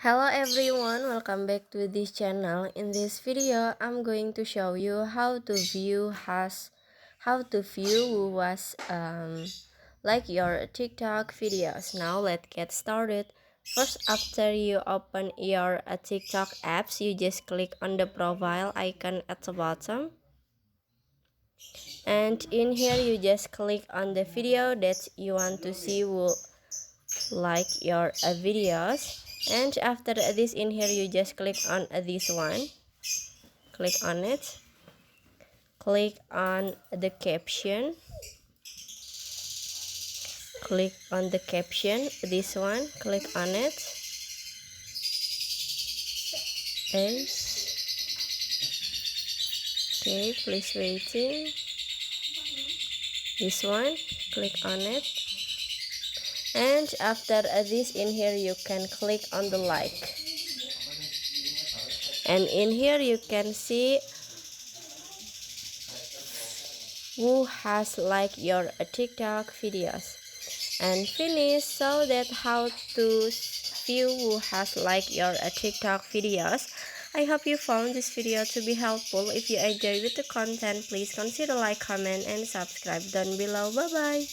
Hello everyone, welcome back to this channel. In this video, I'm going to show you how to view who was like your TikTok videos. Now let's get started. First, after you open your TikTok apps, you just click on the profile icon at the bottom. And in here, you just click on the video that you want to see who like your videos. And after this, in here you just click on this one, click on it, click on the caption, click on the caption, this one, click on it. Okay, please waiting. This one, click on it. And after this, in here you can click on the like, and in here you can see who has liked your TikTok videos. And finish. So that how to view who has liked your TikTok videos. I hope you found this video to be helpful. If you enjoy with the content, please consider like, comment, and subscribe down below. Bye bye.